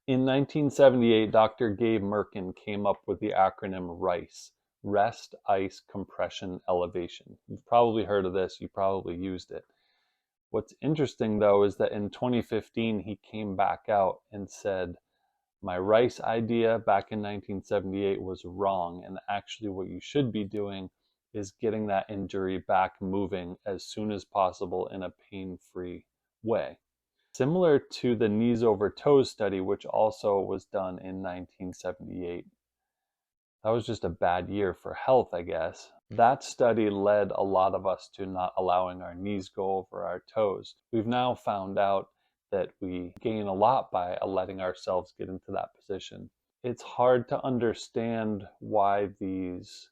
In 1978, Dr. Gabe Mirkin came up with the acronym RICE, Rest, Ice, Compression, Elevation. You've probably heard of this, you probably used it. What's interesting though is that in 2015, he came back out and said, my RICE idea back in 1978 was wrong, and actually what you should be doing is getting that injury back moving as soon as possible in a pain-free way. Similar to the knees over toes study, which also was done in 1978. That was just a bad year for health, I guess. That study led a lot of us to not allowing our knees go over our toes. We've now found out that we gain a lot by letting ourselves get into that position. It's hard to understand why these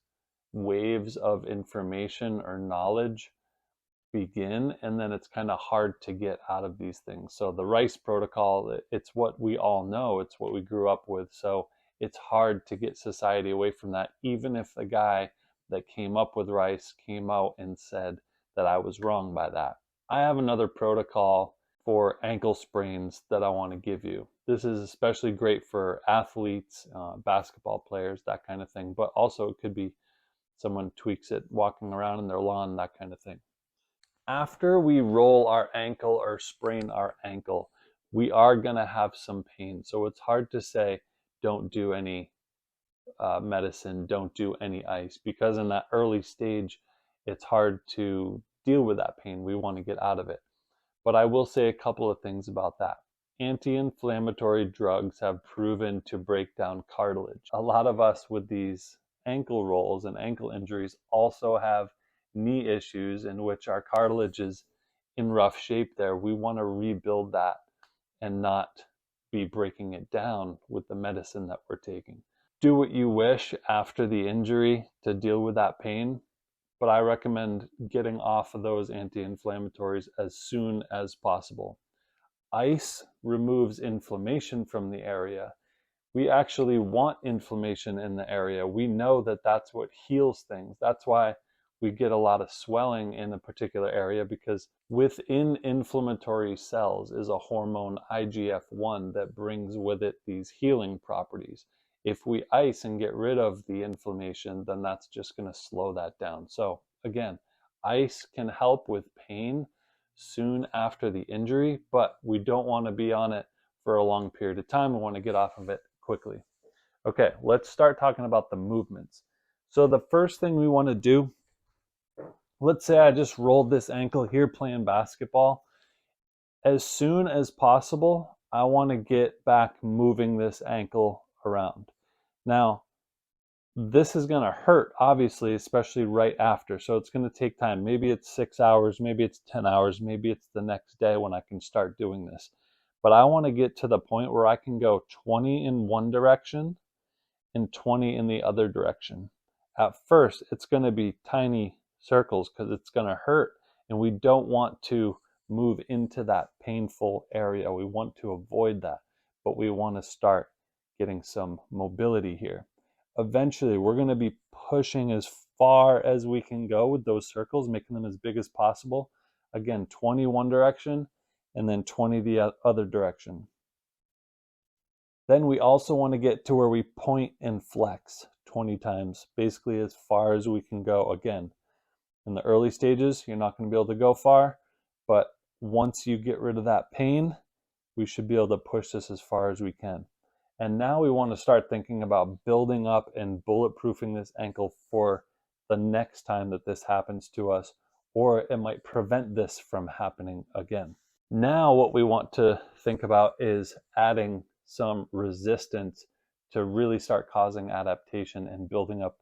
waves of information or knowledge begin, and then it's kind of hard to get out of these things. So the RICE protocol, it's what we all know, it's what we grew up with, so it's hard to get society away from that, even if the guy that came up with RICE came out and said that I was wrong by that. I have another protocol for ankle sprains that I want to give you. This is especially great for athletes, basketball players, that kind of thing, but also it could be someone tweaks it walking around in their lawn, that kind of thing. After we roll our ankle or sprain our ankle, we are going to have some pain. So it's hard to say, don't do any medicine, don't do any ice, because in that early stage, it's hard to deal with that pain. We want to get out of it. But I will say a couple of things about that. Anti-inflammatory drugs have proven to break down cartilage. A lot of us with these ankle rolls and ankle injuries also have knee issues in which our cartilage is in rough shape there. We want to rebuild that and not be breaking it down with the medicine that we're taking. Do what you wish after the injury to deal with that pain, but I recommend getting off of those anti-inflammatories as soon as possible. Ice removes inflammation from the area. We actually want inflammation in the area. We know that that's what heals things. That's why we get a lot of swelling in a particular area, because within inflammatory cells is a hormone IGF-1 that brings with it these healing properties. If we ice and get rid of the inflammation, then that's just going to slow that down. So again, ice can help with pain soon after the injury, but we don't want to be on it for a long period of time. We want to get off of it quickly. Okay, let's start talking about the movements. So the first thing we want to do, let's say I just rolled this ankle here playing basketball. As soon as possible, I want to get back moving this ankle around. Now, this is going to hurt, obviously, especially right after. So it's going to take time. Maybe it's 6 hours, maybe it's 10 hours, maybe it's the next day when I can start doing this. But I want to get to the point where I can go 20 in one direction and 20 in the other direction. At first, it's going to be tiny circles because it's going to hurt, and we don't want to move into that painful area. We want to avoid that, but we want to start getting some mobility here. Eventually, we're going to be pushing as far as we can go with those circles, making them as big as possible. Again, 20 one direction and then 20 the other direction. Then we also want to get to where we point and flex 20 times, basically as far as we can go. Again, in the early stages, you're not going to be able to go far, but once you get rid of that pain, we should be able to push this as far as we can. And now we want to start thinking about building up and bulletproofing this ankle for the next time that this happens to us, or it might prevent this from happening again. Now what we want to think about is adding some resistance to really start causing adaptation and building up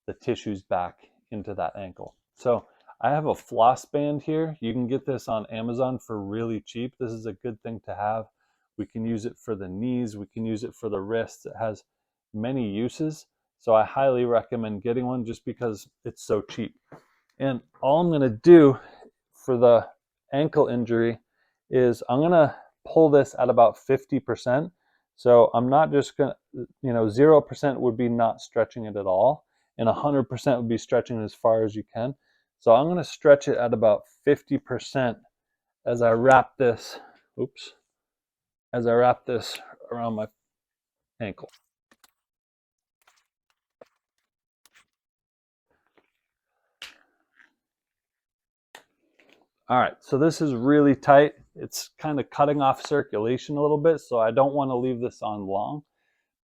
the tissues back into that ankle. So I have a floss band here. You can get this on Amazon for really cheap. This is a good thing to have. We can use it for the knees. We can use it for the wrists. It has many uses. So I highly recommend getting one just because it's so cheap. And all I'm going to do for the ankle injury is I'm going to pull this at about 50%. So I'm not just going to, 0% would be not stretching it at all. And 100% would be stretching it as far as you can. So I'm going to stretch it at about 50% as I wrap this, around my ankle. All right, so this is really tight. It's kind of cutting off circulation a little bit, so I don't want to leave this on long.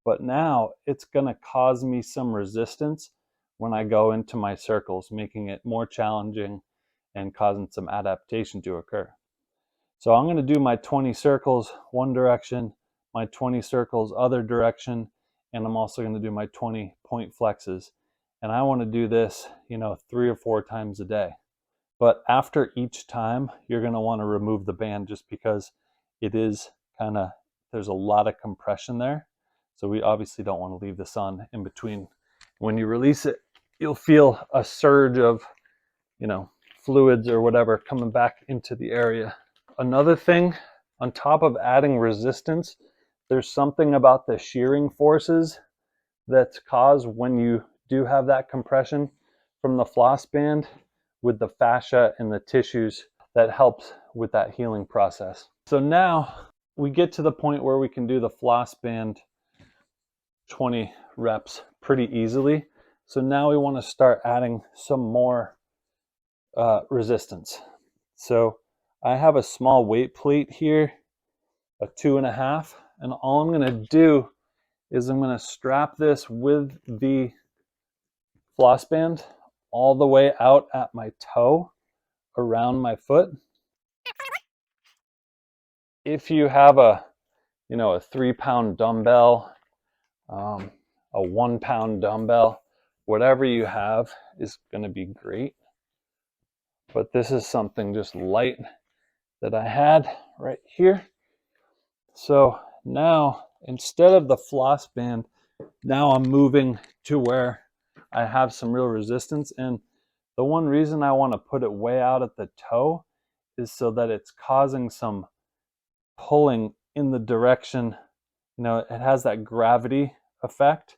But now it's going to cause me some resistance when I go into my circles, making it more challenging and causing some adaptation to occur. So I'm going to do my 20 circles one direction, my 20 circles other direction, and I'm also going to do my 20 point flexes. And I want to do this, 3 or 4 times a day. But after each time, you're going to want to remove the band just because it is there's a lot of compression there. So we obviously don't want to leave this on in between. When you release it, you'll feel a surge of, fluids or whatever coming back into the area. Another thing, on top of adding resistance, there's something about the shearing forces that's caused when you do have that compression from the floss band with the fascia and the tissues that helps with that healing process. So now we get to the point where we can do the floss band 20 reps pretty easily. So now we want to start adding some more resistance. So I have a small weight plate here, a 2.5, and all I'm going to do is I'm going to strap this with the floss band all the way out at my toe around my foot. If you have a 3-pound dumbbell, a 1-pound dumbbell, whatever you have is going to be great. But this is something just light that I had right here. So now instead of the floss band, now I'm moving to where I have some real resistance. And the one reason I want to put it way out at the toe is so that it's causing some pulling in the direction, it has that gravity effect,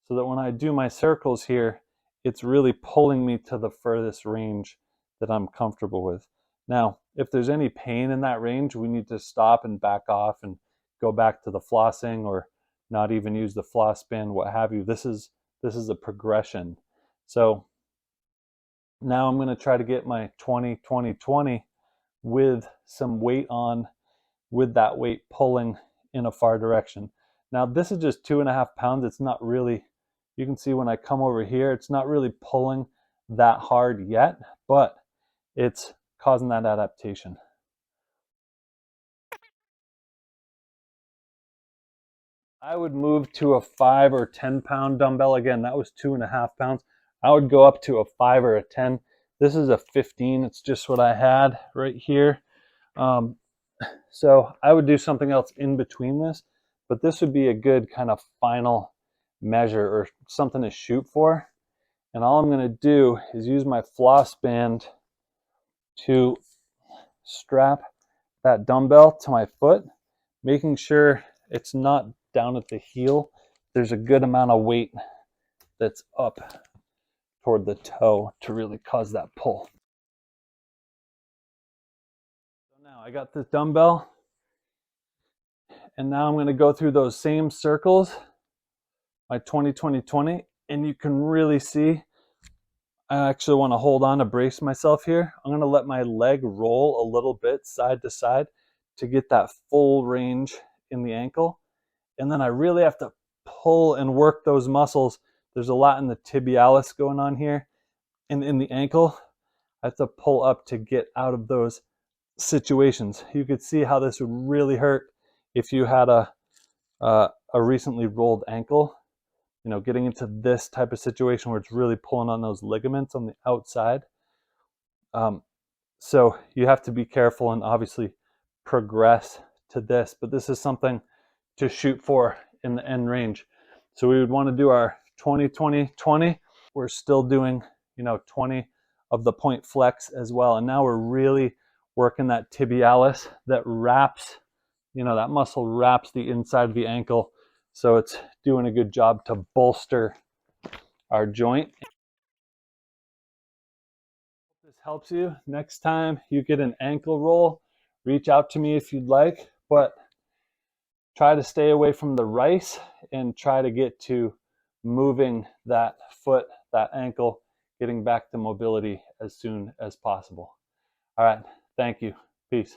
so that when I do my circles here, it's really pulling me to the furthest range that I'm comfortable with. Now, if there's any pain in that range, we need to stop and back off and go back to the flossing or not even use the floss band, what have you. This is a progression. So now I'm going to try to get my 20, 20, 20 with some weight on, with that weight pulling in a far direction. Now this is just 2.5 pounds. It's not really, you can see when I come over here, it's not really pulling that hard yet, but it's causing that adaptation. I would move to a 5 or 10 pound dumbbell. Again, that was 2.5 pounds. I would go up to a 5 or a 10. This is a 15. It's just what I had right here. So I would do something else in between this, but this would be a good kind of final measure or something to shoot for. And all I'm going to do is use my floss band to strap that dumbbell to my foot, making sure it's not down at the heel. There's a good amount of weight that's up toward the toe to really cause that pull. So now I got this dumbbell, and now I'm going to go through those same circles, my 20, 20, 20, and you can really see I actually want to hold on to brace myself here. I'm going to let my leg roll a little bit side to side to get that full range in the ankle. And then I really have to pull and work those muscles. There's a lot in the tibialis going on here. And in the ankle, I have to pull up to get out of those situations. You could see how this would really hurt if you had a recently rolled ankle. Getting into this type of situation where it's really pulling on those ligaments on the outside. So you have to be careful and obviously progress to this, but this is something to shoot for in the end range. So we would want to do our 20, 20, 20. We're still doing, 20 of the point flex as well. And now we're really working that tibialis that wraps, that muscle wraps the inside of the ankle. So it's doing a good job to bolster our joint. This helps you. Next time you get an ankle roll, reach out to me if you'd like. But try to stay away from the R.I.C.E and try to get to moving that foot, that ankle, getting back to mobility as soon as possible. All right. Thank you. Peace.